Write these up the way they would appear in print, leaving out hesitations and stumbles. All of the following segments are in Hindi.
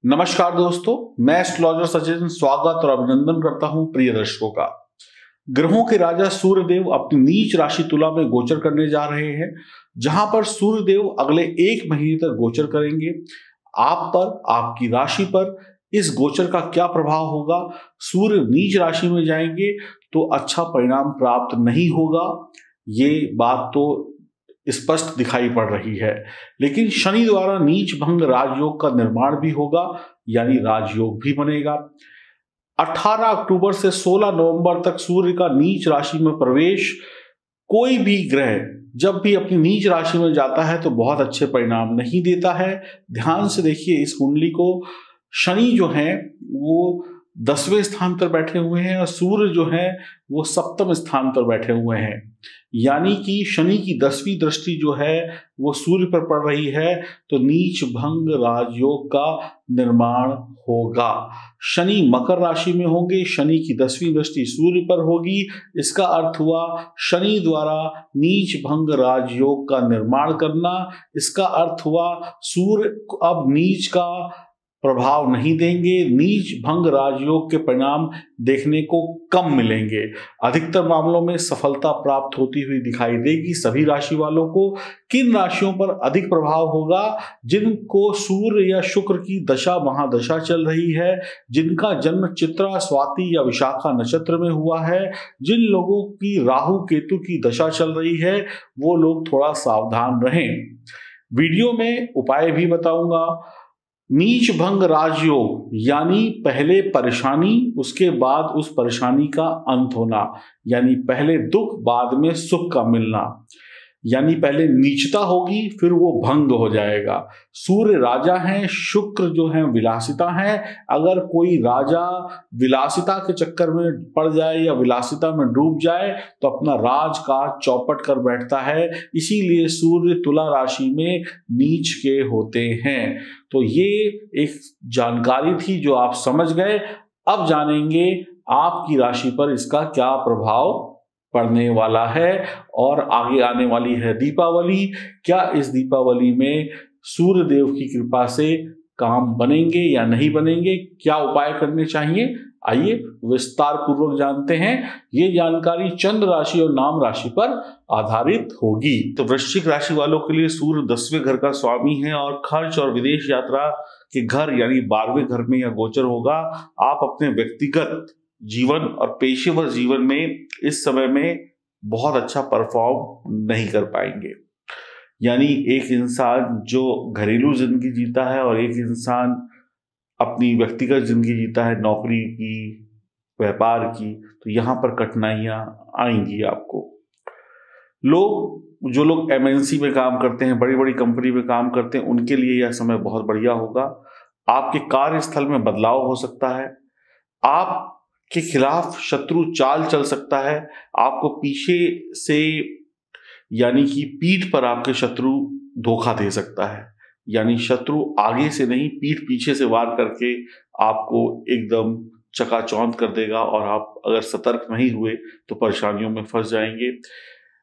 नमस्कार दोस्तों, मैं एस्ट्रोलॉजर सचिन स्वागत और अभिनंदन करता हूं प्रिय दर्शकों का। ग्रहों के राजा सूर्यदेव अपनी नीच राशि तुला में गोचर करने जा रहे हैं, जहां पर सूर्यदेव अगले 1 महीने तक गोचर करेंगे। आप पर, आपकी राशि पर इस गोचर का क्या प्रभाव होगा? सूर्य नीच राशि में जाएंगे तो अच्छा परिणाम प्राप्त नहीं होगा, ये बात तो स्पष्ट दिखाई पड़ रही है। लेकिन शनि द्वारा नीच भंग राजयोग का निर्माण भी होगा, यानी राजयोग भी बनेगा। 18 अक्टूबर से 16 नवंबर तक सूर्य का नीच राशि में प्रवेश, कोई भी ग्रह जब भी अपनी नीच राशि में जाता है तो बहुत अच्छे परिणाम नहीं देता है। ध्यान से देखिए इस कुंडली को। शनि जो है वो 10वें स्थान पर बैठे हुए हैं और सूर्य जो है वो 7वें स्थान पर बैठे हुए हैं, यानी कि शनि की 10वीं दृष्टि जो है वो सूर्य पर पड़ रही है, तो नीच भंग राजयोग का निर्माण होगा। शनि मकर राशि में होंगे, शनि की 10वीं दृष्टि सूर्य पर होगी। इसका अर्थ हुआ शनि द्वारा नीच भंग राजयोग का निर्माण करना। इसका अर्थ हुआ सूर्य अब नीच का प्रभाव नहीं देंगे, नीच भंग राजयोग के परिणाम देखने को कम मिलेंगे। अधिकतर मामलों में सफलता प्राप्त होती हुई दिखाई देगी सभी राशि वालों को। किन राशियों पर अधिक प्रभाव होगा? जिनको सूर्य या शुक्र की दशा महादशा चल रही है, जिनका जन्म चित्रा, स्वाति या विशाखा नक्षत्र में हुआ है, जिन लोगों की राहु केतु की दशा चल रही है, वो लोग थोड़ा सावधान रहें। वीडियो में उपाय भी बताऊंगा। नीच भंग राजयोग यानी पहले परेशानी, उसके बाद उस परेशानी का अंत होना, यानी पहले दुख बाद में सुख का मिलना, यानी पहले नीचता होगी फिर वो भंग हो जाएगा। सूर्य राजा हैं, शुक्र जो है विलासिता है। अगर कोई राजा विलासिता के चक्कर में पड़ जाए या विलासिता में डूब जाए तो अपना राज का चौपट कर बैठता है। इसीलिए सूर्य तुला राशि में नीच के होते हैं। तो ये एक जानकारी थी जो आप समझ गए। अब जानेंगे आपकी राशि पर इसका क्या प्रभाव पड़ने वाला है। और आगे आने वाली है दीपावली। क्या इस दीपावली में सूर्य देव की कृपा से काम बनेंगे या नहीं बनेंगे? क्या उपाय करने चाहिए? आइए विस्तार पूर्वक जानते हैं। ये जानकारी चंद्र राशि और नाम राशि पर आधारित होगी। तो वृश्चिक राशि वालों के लिए सूर्य 10वें घर का स्वामी है और खर्च और विदेश यात्रा के घर यानी 12वें घर में यह गोचर होगा। आप अपने व्यक्तिगत जीवन और पेशेवर जीवन में इस समय में बहुत अच्छा परफॉर्म नहीं कर पाएंगे। यानी एक इंसान जो घरेलू जिंदगी जीता है और एक इंसान अपनी व्यक्तिगत जिंदगी जीता है, नौकरी की, व्यापार की, तो यहाँ पर कठिनाइयां आएंगी आपको। जो लोग MNC में काम करते हैं, बड़ी बड़ी कंपनी में काम करते हैं, उनके लिए यह समय बहुत बढ़िया होगा। आपके कार्यस्थल में बदलाव हो सकता है। आप के खिलाफ शत्रु चाल चल सकता है। आपको पीछे से यानी कि पीठ पर आपके शत्रु धोखा दे सकता है। यानी शत्रु आगे से नहीं, पीठ पीछे से वार करके आपको एकदम चकाचौंध कर देगा और आप अगर सतर्क नहीं हुए तो परेशानियों में फंस जाएंगे।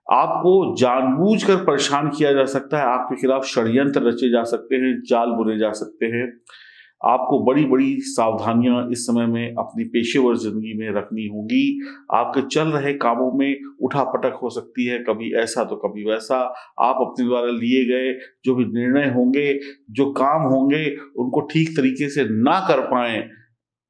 आपको जानबूझकर परेशान किया जा सकता है। आपके खिलाफ षड्यंत्र रचे जा सकते हैं, जाल बुने जा सकते हैं। आपको बड़ी बड़ी सावधानियां इस समय में अपनी पेशेवर जिंदगी में रखनी होगी। आपके चल रहे कामों में उठापटक हो सकती है, कभी ऐसा तो कभी वैसा। आप अपने द्वारा लिए गए जो भी निर्णय होंगे, जो काम होंगे, उनको ठीक तरीके से ना कर पाएं,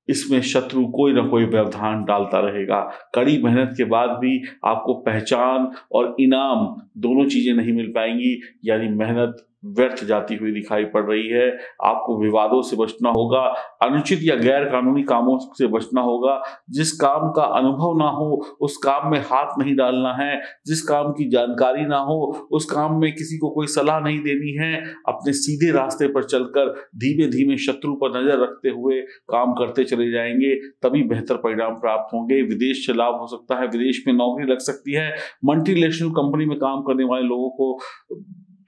इसमें शत्रु कोई ना कोई व्यवधान डालता रहेगा। कड़ी मेहनत के बाद भी आपको पहचान और इनाम दोनों चीजें नहीं मिल पाएंगी, यानी मेहनत व्यर्थ जाती हुई दिखाई पड़ रही है। आपको विवादों से बचना होगा, अनुचित या गैर कानूनी कामों से बचना होगा। जिस काम का अनुभव ना हो उस काम में हाथ नहीं डालना है। जिस काम की जानकारी ना हो उस काम में किसी को कोई सलाह नहीं देनी है। अपने सीधे रास्ते पर चलकर धीमे धीमे शत्रु पर नजर रखते हुए काम करते चले जाएंगे, तभी बेहतर परिणाम प्राप्त होंगे। विदेश से लाभ हो सकता है, विदेश में नौकरी लग सकती है। मल्टीनेशनल कंपनी में काम करने वाले लोगों को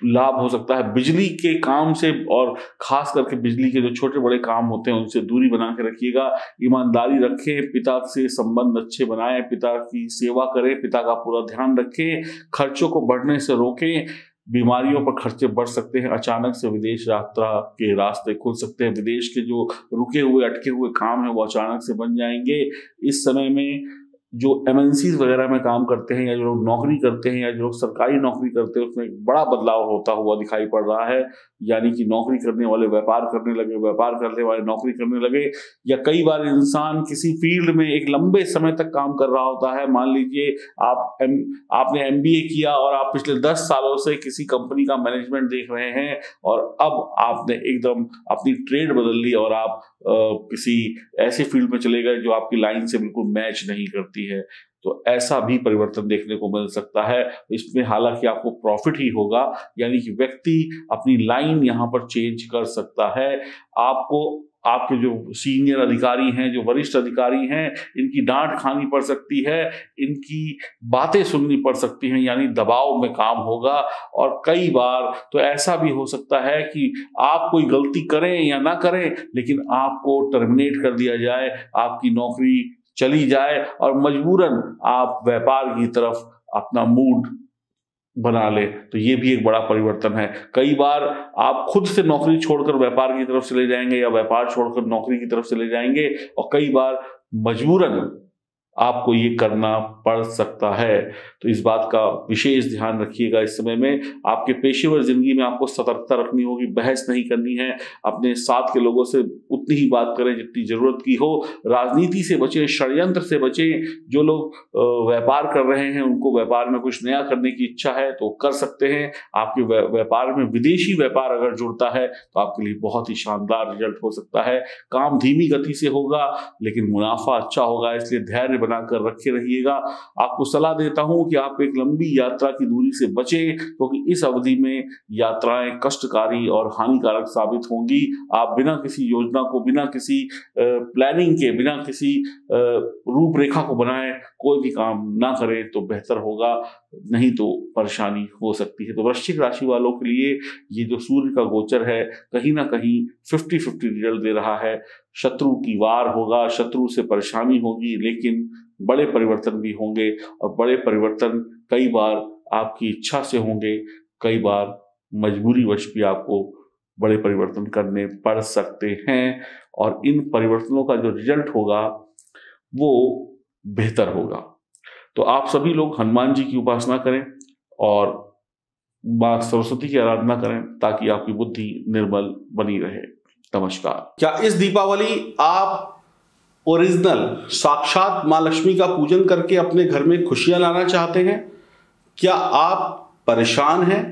लाभ हो सकता है। बिजली के काम से और खास करके बिजली के जो छोटे बड़े काम होते हैं उनसे दूरी बना के रखिएगा। ईमानदारी रखें, पिता से संबंध अच्छे बनाएं, पिता की सेवा करें, पिता का पूरा ध्यान रखें, खर्चों को बढ़ने से रोकें। बीमारियों पर खर्चे बढ़ सकते हैं, अचानक से विदेश यात्रा के रास्ते खुल सकते हैं, विदेश के जो रुके हुए अटके हुए काम है वो अचानक से बन जाएंगे। इस समय में जो एमएनसीज वगैरह में काम करते हैं या जो लोग नौकरी करते हैं या जो लोग सरकारी नौकरी करते हैं उसमें एक बड़ा बदलाव होता हुआ दिखाई पड़ रहा है। यानी कि नौकरी करने वाले व्यापार करने लगे, व्यापार करने वाले नौकरी करने लगे, या कई बार इंसान किसी फील्ड में एक लंबे समय तक काम कर रहा होता है। मान लीजिए आपने एमबीए किया और आप पिछले 10 सालों से किसी कंपनी का मैनेजमेंट देख रहे हैं और अब आपने एकदम अपनी ट्रेड बदल ली और आप किसी ऐसे फील्ड में चले गए जो आपकी लाइन से बिल्कुल मैच नहीं करती है। तो ऐसा भी परिवर्तन देखने को मिल सकता है। इसमें हालांकि आपको प्रॉफिट ही होगा, यानी कि व्यक्ति अपनी लाइन यहाँ पर चेंज कर सकता है। आपको आपके जो सीनियर अधिकारी हैं, जो वरिष्ठ अधिकारी हैं, इनकी डांट खानी पड़ सकती है, इनकी बातें सुननी पड़ सकती हैं, यानी दबाव में काम होगा। और कई बार तो ऐसा भी हो सकता है कि आप कोई गलती करें या ना करें, लेकिन आपको टर्मिनेट कर दिया जाए, आपकी नौकरी चली जाए और मजबूरन आप व्यापार की तरफ अपना मूड बना ले। तो ये भी एक बड़ा परिवर्तन है। कई बार आप खुद से नौकरी छोड़कर व्यापार की तरफ चले जाएंगे या व्यापार छोड़कर नौकरी की तरफ चले जाएंगे, और कई बार मजबूरन आपको ये करना पड़ सकता है। तो इस बात का विशेष ध्यान रखिएगा। इस समय में आपके पेशेवर जिंदगी में आपको सतर्कता रखनी होगी, बहस नहीं करनी है, अपने साथ के लोगों से उतनी ही बात करें जितनी जरूरत की हो। राजनीति से बचें, षड्यंत्र से बचें। जो लोग व्यापार कर रहे हैं उनको व्यापार में कुछ नया करने की इच्छा है तो कर सकते हैं। आपके व्यापार में विदेशी व्यापार अगर जुड़ता है तो आपके लिए बहुत ही शानदार रिजल्ट हो सकता है। काम धीमी गति से होगा लेकिन मुनाफा अच्छा होगा, इसलिए धैर्य बनाकर रखे रहिएगा। आपको सलाह देता हूं कि आप एक लंबी यात्रा की दूरी से बचें, क्योंकि इस अवधि में यात्राएं कष्टकारी और हानिकारक साबित होंगी। आप बिना किसी योजना को, बिना किसी प्लानिंग के, बिना किसी रूपरेखा को बनाए कोई भी काम ना करें तो बेहतर होगा, नहीं तो परेशानी हो सकती है। तो वृश्चिक राशि वालों के लिए ये जो सूर्य का गोचर है कहीं ना कहीं 50-50 रिजल्ट दे रहा है। शत्रु की वार होगा, शत्रु से परेशानी होगी, लेकिन बड़े परिवर्तन भी होंगे, और बड़े परिवर्तन कई बार आपकी इच्छा से होंगे, कई बार मजबूरीवश भी आपको बड़े परिवर्तन करने पड़ सकते हैं। और इन परिवर्तनों का जो रिजल्ट होगा वो बेहतर होगा। तो आप सभी लोग हनुमान जी की उपासना करें और मां सरस्वती की आराधना करें ताकि आपकी बुद्धि निर्मल बनी रहे। नमस्कार। क्या इस दीपावली आप ओरिजिनल साक्षात मां लक्ष्मी का पूजन करके अपने घर में खुशियां लाना चाहते हैं? क्या आप परेशान हैं?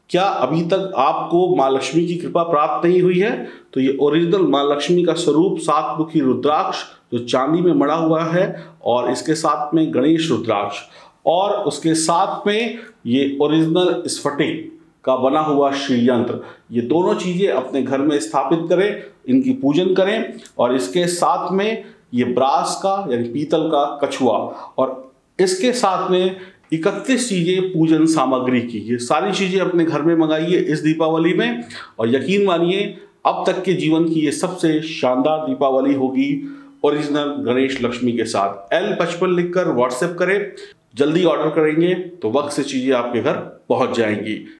क्या अभी तक आपको मां लक्ष्मी की कृपा प्राप्त नहीं हुई है? तो ये ओरिजिनल मां लक्ष्मी का स्वरूप 7 मुखी रुद्राक्ष जो चांदी में मड़ा हुआ है, और इसके साथ में गणेश रुद्राक्ष, और उसके साथ में ये ओरिजिनल स्फटिक का बना हुआ श्री यंत्र, ये दोनों चीजें अपने घर में स्थापित करें, इनकी पूजन करें। और इसके साथ में ये ब्रास का यानी पीतल का कछुआ, और इसके साथ में 31 चीजें पूजन सामग्री की, ये सारी चीजें अपने घर में मंगाइए इस दीपावली में। और यकीन मानिए अब तक के जीवन की ये सबसे शानदार दीपावली होगी ओरिजिनल गणेश लक्ष्मी के साथ। L55 लिखकर व्हाट्सएप करें, जल्दी ऑर्डर करेंगे तो वक्त से चीजें आपके घर पहुंच जाएंगी।